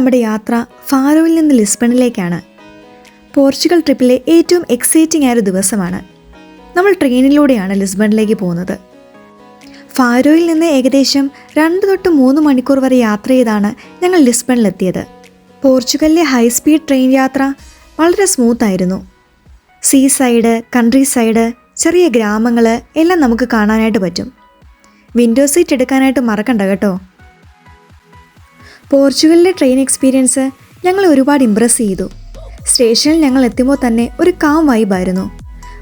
നമ്മുടെ യാത്ര ഫാരോയിൽ നിന്ന് ലിസ്ബണിലേക്കാണ്. പോർച്ചുഗൽ ട്രിപ്പിലെ ഏറ്റവും എക്സൈറ്റിംഗ് ആയൊരു ദിവസമാണ്. നമ്മൾ ട്രെയിനിലൂടെയാണ് ലിസ്ബണിലേക്ക് പോകുന്നത്. ഫാരോയിൽ നിന്ന് ഏകദേശം 2 തൊട്ട് 3 മണിക്കൂർ വരെ യാത്ര ചെയ്താണ് ഞങ്ങൾ ലിസ്ബണിലെത്തിയത്. പോർച്ചുഗലിലെ ഹൈസ്പീഡ് ട്രെയിൻ യാത്ര വളരെ സ്മൂത്തായിരുന്നു. സീ സൈഡ്, കൺട്രി സൈഡ്, ചെറിയ ഗ്രാമങ്ങൾ എല്ലാം നമുക്ക് കാണാനായിട്ട് പറ്റും. വിൻഡോ സീറ്റ് എടുക്കാനായിട്ട് മറക്കണ്ട കേട്ടോ. പോർച്ചുഗലിലെ ട്രെയിൻ എക്സ്പീരിയൻസ് ഞങ്ങളെ ഒരുപാട് ഇമ്പ്രസ് ചെയ്തു. സ്റ്റേഷനിൽ ഞങ്ങൾ എത്തുമ്പോൾ തന്നെ ഒരു കാം വൈബായിരുന്നു.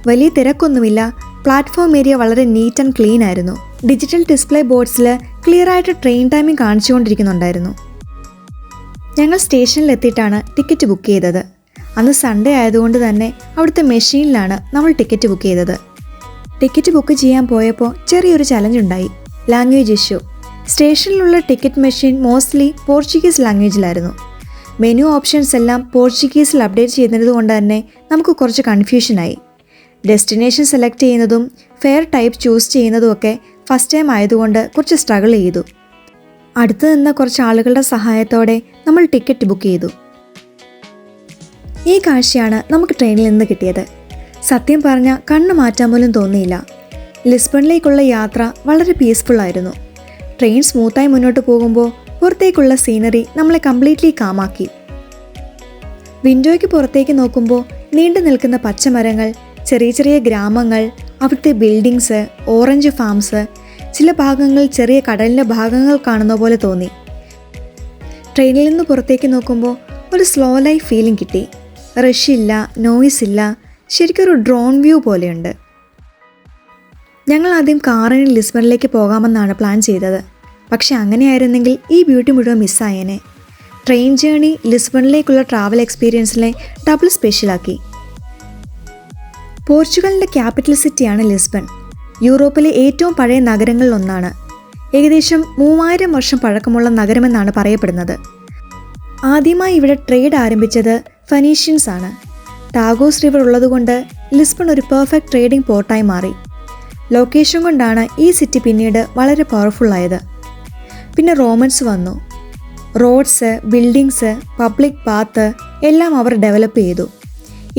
വലിയ തിരക്കൊന്നുമില്ല. പ്ലാറ്റ്ഫോം ഏരിയ വളരെ നീറ്റ് ആൻഡ് ക്ലീൻ ആയിരുന്നു. ഡിജിറ്റൽ ഡിസ്പ്ലേ ബോർഡ്സിൽ ക്ലിയറായിട്ട് ട്രെയിൻ ടൈമിംഗ് കാണിച്ചുകൊണ്ടിരിക്കുന്നുണ്ടായിരുന്നു. ഞങ്ങൾ സ്റ്റേഷനിലെത്തിയിട്ടാണ് ടിക്കറ്റ് ബുക്ക് ചെയ്തത്. അന്ന് സൺഡേ ആയതുകൊണ്ട് തന്നെ അവിടുത്തെ മെഷീനിലാണ് നമ്മൾ ടിക്കറ്റ് ബുക്ക് ചെയ്തത്. ടിക്കറ്റ് ബുക്ക് ചെയ്യാൻ പോയപ്പോൾ ചെറിയൊരു ചലഞ്ച് ഉണ്ടായി. Language issue. സ്റ്റേഷനിലുള്ള ടിക്കറ്റ് മെഷീൻ മോസ്റ്റ്ലി പോർച്ചുഗീസ് ലാംഗ്വേജിലായിരുന്നു. മെനു ഓപ്ഷൻസ് എല്ലാം പോർച്ചുഗീസിൽ അപ്ഡേറ്റ് ചെയ്യുന്നത് കൊണ്ട് തന്നെ നമുക്ക് കുറച്ച് കൺഫ്യൂഷനായി. ഡെസ്റ്റിനേഷൻ സെലക്ട് ചെയ്യുന്നതും ഫെയർ ടൈപ്പ് ചൂസ് ചെയ്യുന്നതുമൊക്കെ ഫസ്റ്റ് ടൈം ആയതുകൊണ്ട് കുറച്ച് സ്ട്രഗിൾ ചെയ്തു. അടുത്ത് നിന്ന കുറച്ച് ആളുകളുടെ സഹായത്തോടെ നമ്മൾ ടിക്കറ്റ് ബുക്ക് ചെയ്തു. ഈ കാഴ്ചയാണ് നമുക്ക് ട്രെയിനിൽ നിന്ന് കിട്ടിയത്. സത്യം പറഞ്ഞാൽ കണ്ണ് മാറ്റാൻ പോലും തോന്നിയില്ല. ലിസ്ബണിലേക്കുള്ള യാത്ര വളരെ പീസ്ഫുള്ളായിരുന്നു. ട്രെയിൻ സ്മൂത്തായി മുന്നോട്ട് പോകുമ്പോൾ പുറത്തേക്കുള്ള സീനറി നമ്മളെ കംപ്ലീറ്റ്ലി കാമാക്കി. വിൻഡോയ്ക്ക് പുറത്തേക്ക് നോക്കുമ്പോൾ നീണ്ടു നിൽക്കുന്ന പച്ചമരങ്ങൾ, ചെറിയ ചെറിയ ഗ്രാമങ്ങൾ, അവിടുത്തെ ബിൽഡിങ്സ്, ഓറഞ്ച് ഫാംസ്, ചില ഭാഗങ്ങൾ ചെറിയ കടലിൻ്റെ ഭാഗങ്ങൾ കാണുന്ന പോലെ തോന്നി. ട്രെയിനിൽ നിന്ന് പുറത്തേക്ക് നോക്കുമ്പോൾ ഒരു സ്ലോ ലൈഫ് ഫീലിംഗ് കിട്ടി. റഷില്ല, നോയ്സ് ഇല്ല, ശരിക്കൊരു ഡ്രോൺ വ്യൂ പോലെയുണ്ട്. ഞങ്ങൾ ആദ്യം കാറിന് ലിസ്ബണിലേക്ക് പോകാമെന്നാണ് പ്ലാൻ ചെയ്തത്. പക്ഷെ അങ്ങനെയായിരുന്നെങ്കിൽ ഈ ബ്യൂട്ടി മുഴുവൻ മിസ്സായേനെ. ട്രെയിൻ ജേണി ലിസ്ബണിലേക്കുള്ള ട്രാവൽ എക്സ്പീരിയൻസിനെ ഡബിൾ സ്പെഷ്യലാക്കി. പോർച്ചുഗലിൻ്റെ ക്യാപിറ്റൽ സിറ്റിയാണ് ലിസ്ബൺ. യൂറോപ്പിലെ ഏറ്റവും പഴയ നഗരങ്ങളിലൊന്നാണ്. ഏകദേശം 3000 വർഷം പഴക്കമുള്ള നഗരമെന്നാണ് പറയപ്പെടുന്നത്. ആദ്യമായി ഇവിടെ ട്രേഡ് ആരംഭിച്ചത് ഫനീഷ്യൻസ് ആണ്. ടാഗോസ് റിവർ ഉള്ളതുകൊണ്ട് ലിസ്ബൺ ഒരു പെർഫെക്റ്റ് ട്രേഡിംഗ് പോർട്ടായി മാറി. ലൊക്കേഷൻ കൊണ്ടാണ് ഈ സിറ്റി പിന്നീട് വളരെ പവർഫുള്ളായത്. പിന്നെ റോമൻസ് വന്നു. റോഡ്സ്, ബിൽഡിങ്സ്, പബ്ലിക് ബാത്ത് എല്ലാം അവർ ഡെവലപ്പ് ചെയ്തു.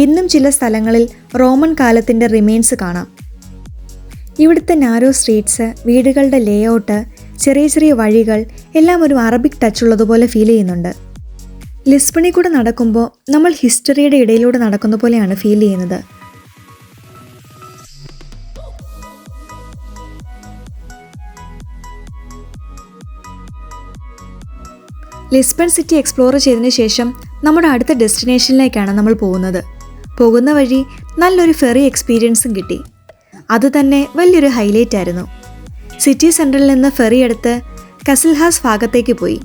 ഇന്നും ചില സ്ഥലങ്ങളിൽ റോമൻ കാലത്തിൻ്റെ റിമെയിൻസ് കാണാം. ഇവിടുത്തെ നാരോ സ്ട്രീറ്റ്സ്, വീടുകളുടെ ലേഔട്ട്, ചെറിയ ചെറിയ വഴികൾ എല്ലാം ഒരു അറബിക് ടച്ച് ഉള്ളതുപോലെ ഫീൽ ചെയ്യുന്നുണ്ട്. ലിസ്ബണിൽ കൂടെ നടക്കുമ്പോൾ നമ്മൾ ഹിസ്റ്ററിയുടെ ഇടയിലൂടെ നടക്കുന്ന പോലെയാണ് ഫീൽ ചെയ്യുന്നത്. ലിസ്ബൺ സിറ്റി എക്സ്പ്ലോർ ചെയ്തതിന് ശേഷം നമ്മുടെ അടുത്ത ഡെസ്റ്റിനേഷനിലേക്കാണ് നമ്മൾ പോകുന്നത്. പോകുന്ന വഴി നല്ലൊരു ഫെറി എക്സ്പീരിയൻസും കിട്ടി. അതുതന്നെ വലിയൊരു ഹൈലൈറ്റ് ആയിരുന്നു. സിറ്റി സെൻട്രലിൽ നിന്ന് ഫെറി എടുത്ത് കസിൽഹാസ് ഭാഗത്തേക്ക് പോയി.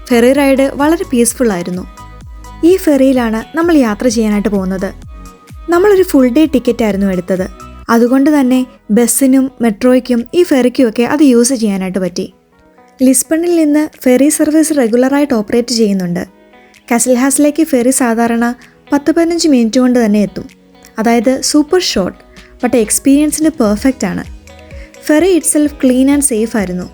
ഫെറി റൈഡ് വളരെ പീസ്ഫുള്ളായിരുന്നു. ഈ ഫെറിയിലാണ് നമ്മൾ യാത്ര ചെയ്യാനായിട്ട് പോകുന്നത്. നമ്മളൊരു ഫുൾ ഡേ ടിക്കറ്റ് ആയിരുന്നു എടുത്തത്. അതുകൊണ്ട് തന്നെ ബസ്സിനും മെട്രോയ്ക്കും ഈ ഫെറിക്കുമൊക്കെ അത് യൂസ് ചെയ്യാനായിട്ട് പറ്റി. ലിസ്ബണിൽ നിന്ന് ഫെറി സർവീസ് റെഗുലറായിട്ട് ഓപ്പറേറ്റ് ചെയ്യുന്നുണ്ട്. കസിൽഹാസിലേക്ക് ഫെറി സാധാരണ 10-15 മിനിറ്റ് കൊണ്ട് തന്നെ എത്തും. അതായത് സൂപ്പർ ഷോർട്ട്, ബട്ട് എക്സ്പീരിയൻസിന് പെർഫെക്റ്റ് ആണ്. Ferry itself clean and safe ആയിരുന്നു.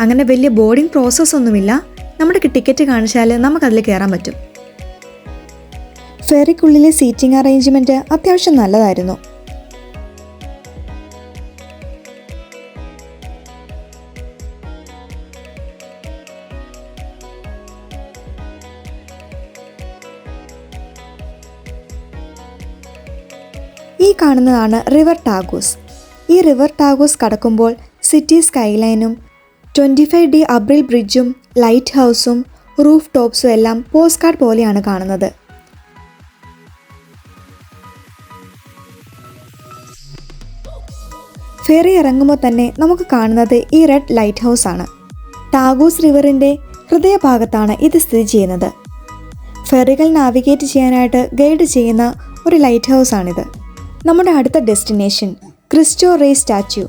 അങ്ങനെ വലിയ ബോർഡിംഗ് പ്രോസസ്സ് ഒന്നുമില്ല. നമ്മുടെ ടിക്കറ്റ് കാണിച്ചാൽ നമുക്കതിൽ കയറാൻ പറ്റും. ഫെറിക്കുള്ളിലെ സീറ്റിംഗ് അറേഞ്ച്മെൻറ്റ് അത്യാവശ്യം നല്ലതായിരുന്നു. ഈ കാണുന്നതാണ് റിവർ ടാഗോസ്. ഈ റിവർ ടാഗോസ് കടക്കുമ്പോൾ സിറ്റി സ്കൈലൈനും 25D അബ്രിൽ ബ്രിഡ്ജും ലൈറ്റ് ഹൗസും റൂഫ് ടോപ്സും എല്ലാം പോസ്റ്റ് കാർഡ് പോലെയാണ് കാണുന്നത്. ഫെറി ഇറങ്ങുമ്പോൾ തന്നെ നമുക്ക് കാണുന്നത് ഈ റെഡ് ലൈറ്റ് ഹൗസ് ആണ്. ടാഗോസ് റിവറിൻ്റെ ഹൃദയഭാഗത്താണ് ഇത് സ്ഥിതി ചെയ്യുന്നത്. ഫെറികൾ നാവിഗേറ്റ് ചെയ്യാനായിട്ട് ഗൈഡ് ചെയ്യുന്ന ഒരു ലൈറ്റ് ഹൗസ് ആണിത്. നമ്മുടെ അടുത്ത destination Cristo Rei statue.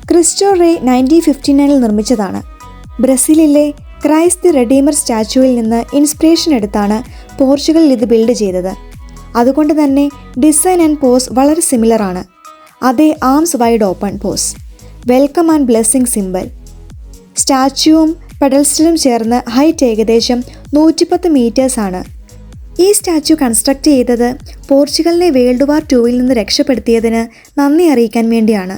Cristo Rei 1959 നിർമ്മിച്ചതാണ്. ബ്രസീലിലെ ക്രൈസ്റ്റ് ദി റെഡീമർ സ്റ്റാച്യുവിൽ നിന്ന് ഇൻസ്പിറേഷൻ എടുത്താണ് പോർച്ചുഗലിൽ ഇത് ബിൽഡ് ചെയ്തത്. അതുകൊണ്ട് തന്നെ ഡിസൈൻ ആൻഡ് പോസ് വളരെ സിമിലർ ആണ്. അതേ arms wide open pose, welcome and blessing symbol. സ്റ്റാച്യുവും പെഡൽസ്റ്റലും ചേർന്ന് ഹൈറ്റ് ഏകദേശം 110 മീറ്റേഴ്സാണ്. ഈ സ്റ്റാച്യു കൺസ്ട്രക്ട് ചെയ്തത് പോർച്ചുഗലിനെ വേൾഡ് വാർ 2 നിന്ന് രക്ഷപ്പെടുത്തിയതിന് നന്ദി അറിയിക്കാൻ വേണ്ടിയാണ്.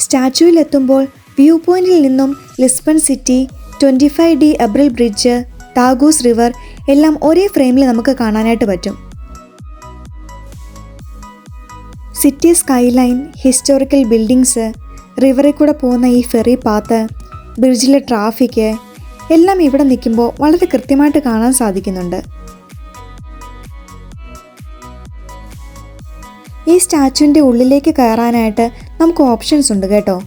സ്റ്റാച്യുവിലെത്തുമ്പോൾ വ്യൂ പോയിന്റിൽ നിന്നും Lisbon city, 25D Abril bridge, Tagus river എല്ലാം ഒരേ ഫ്രെയിമിൽ നമുക്ക് കാണാനായിട്ട് പറ്റും. സിറ്റി സ്കൈലൈൻ, ഹിസ്റ്റോറിക്കൽ ബിൽഡിങ്സ്, റിവറിൽ കൂടെ പോകുന്ന ഈ ഫെറി പാത്ത്, ബ്രിഡ്ജിലെ ട്രാഫിക് എല്ലാം ഇവിടെ നിൽക്കുമ്പോൾ വളരെ കൃത്യമായിട്ട് കാണാൻ സാധിക്കുന്നുണ്ട്. ഈ സ്റ്റാച്യുവിൻ്റെ ഉള്ളിലേക്ക് കയറാനായിട്ട് നമുക്ക് ഓപ്ഷൻസ് ഉണ്ട് കേട്ടോ.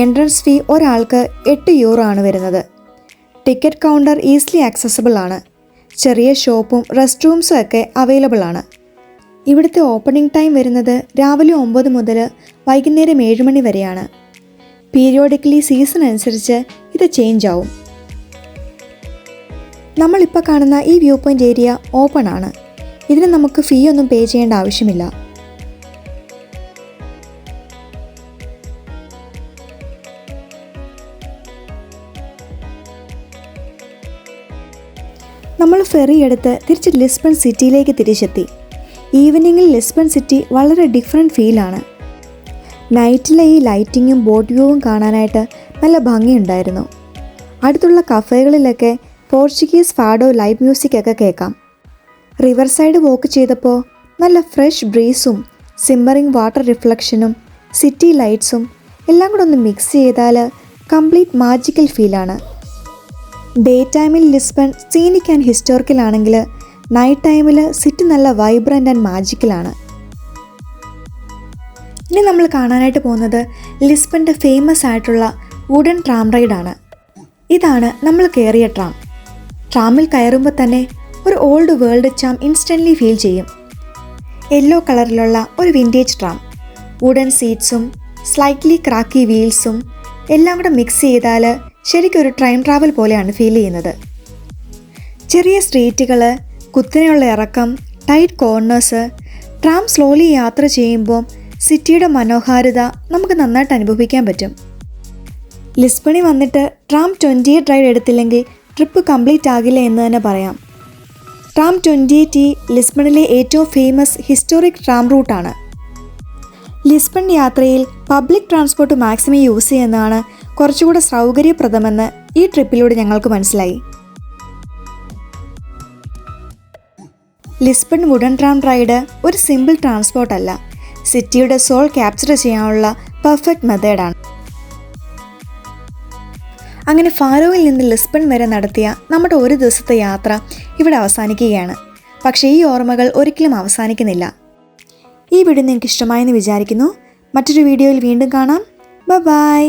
എൻട്രൻസ് ഫീ ഒരാൾക്ക് 8 യൂറോ ആണ് വരുന്നത്. ടിക്കറ്റ് കൗണ്ടർ ഈസിലി ആക്സസിബിൾ ആണ്. ചെറിയ ഷോപ്പും റെസ്റ്റ് റൂംസും ഒക്കെ അവൈലബിൾ ആണ്. ഇവിടുത്തെ ഓപ്പണിംഗ് ടൈം വരുന്നത് രാവിലെ 9 മുതൽ വൈകുന്നേരം 7 മണി വരെയാണ്. പീരിയോഡിക്കലി സീസൺ അനുസരിച്ച് ഇത് ചേഞ്ച് ആവും. നമ്മളിപ്പോൾ കാണുന്ന ഈ വ്യൂ പോയിൻ്റ് ഏരിയ ഓപ്പൺ ആണ്. ഇതിന് നമുക്ക് ഫീ ഒന്നും പേ ചെയ്യേണ്ട ആവശ്യമില്ല. നമ്മൾ ഫെറി എടുത്ത് തിരിച്ച് ലിസ്ബൺ സിറ്റിയിലേക്ക് തിരിച്ചെത്തി. ഈവനിങ്ങിൽ ലിസ്ബൺ സിറ്റി വളരെ ഡിഫറെൻറ്റ് ഫീലാണ്. നൈറ്റിലെ ഈ ലൈറ്റിങ്ങും ബോട്ട് വ്യൂവും കാണാനായിട്ട് നല്ല ഭംഗിയുണ്ടായിരുന്നു. അടുത്തുള്ള കഫേകളിലൊക്കെ പോർച്ചുഗീസ് ഫാഡോ ലൈവ് മ്യൂസിക് ഒക്കെ കേൾക്കാം. റിവർ സൈഡ് വോക്ക് ചെയ്തപ്പോൾ നല്ല ഫ്രഷ് ബ്രീസും സിമ്മറിങ് വാട്ടർ റിഫ്ലക്ഷനും സിറ്റി ലൈറ്റ്സും എല്ലാം കൂടെ ഒന്ന് മിക്സ് ചെയ്താൽ കംപ്ലീറ്റ് മാജിക്കൽ ഫീലാണ്. ഡേ ടൈമിൽ ലിസ്ബൺ സീനിക് ആൻഡ് ഹിസ്റ്റോറിക്കൽ ആണെങ്കിൽ നൈറ്റ് ടൈമിൽ സിറ്റി നല്ല വൈബ്രൻ്റ് ആൻഡ് മാജിക്കലാണ്. ഇനി നമ്മൾ കാണാനായിട്ട് പോകുന്നത് ലിസ്ബൻ്റെ ഫേമസ് ആയിട്ടുള്ള വുഡൻ ട്രാം റൈഡാണ്. ഇതാണ് നമ്മൾ കയറിയ ട്രാം. ട്രാമിൽ കയറുമ്പോൾ തന്നെ ഒരു old world charm instantly feel ചെയ്യും. യെല്ലോ കളറിലുള്ള ഒരു വിൻറ്റേജ് ട്രാം, വുഡൻ സീറ്റ്സും സ്ലൈറ്റ്ലി ക്രാക്കി വീൽസും എല്ലാം കൂടെ മിക്സ് ചെയ്താൽ ശരിക്കും ഒരു ട്രെയിൻ ട്രാവൽ പോലെയാണ് ഫീൽ ചെയ്യുന്നത്. ചെറിയ സ്ട്രീറ്റുകൾ, കുത്തനെയുള്ള ഇറക്കം, ടൈറ്റ് കോർണേഴ്സ്, ട്രാം സ്ലോലി യാത്ര ചെയ്യുമ്പോൾ സിറ്റിയുടെ മനോഹാരിത നമുക്ക് നന്നായിട്ട് അനുഭവിക്കാൻ പറ്റും. ലിസ്ബണിൽ വന്നിട്ട് ട്രാം 28 റൈഡ് എടുത്തില്ലെങ്കിൽ ട്രിപ്പ് കംപ്ലീറ്റ് ആകില്ല എന്ന് തന്നെ പറയാം. ട്രാം 28 ലിസ്ബണിലെ ഏറ്റവും ഫേമസ് ഹിസ്റ്റോറിക് ട്രാം റൂട്ടാണ്. ലിസ്ബൺ യാത്രയിൽ പബ്ലിക് ട്രാൻസ്പോർട്ട് മാക്സിമം യൂസ് ചെയ്യുന്നതാണ് കുറച്ചുകൂടെ സൗകര്യപ്രദമെന്ന് ഈ ട്രിപ്പിലൂടെ ഞങ്ങൾക്ക് മനസ്സിലായി. ലിസ്ബൺ വുഡൻ ട്രാം റൈഡ് ഒരു സിമ്പിൾ ട്രാൻസ്പോർട്ട് അല്ല, സിറ്റിയുടെ സോൾ ക്യാപ്ചർ ചെയ്യാനുള്ള പെർഫെക്റ്റ് മെത്തേഡാണ്. അങ്ങനെ ഫാരോയിൽ നിന്ന് ലിസ്ബൺ വരെ നടത്തിയ നമ്മുടെ ഒരു ദിവസത്തെ യാത്ര ഇവിടെ അവസാനിക്കുകയാണ്. പക്ഷേ ഈ ഓർമ്മകൾ ഒരിക്കലും അവസാനിക്കുന്നില്ല. ഈ വീഡിയോ നിങ്ങൾക്ക് ഇഷ്ടമായെന്ന് വിചാരിക്കുന്നു. മറ്റൊരു വീഡിയോയിൽ വീണ്ടും കാണാം. ബൈ.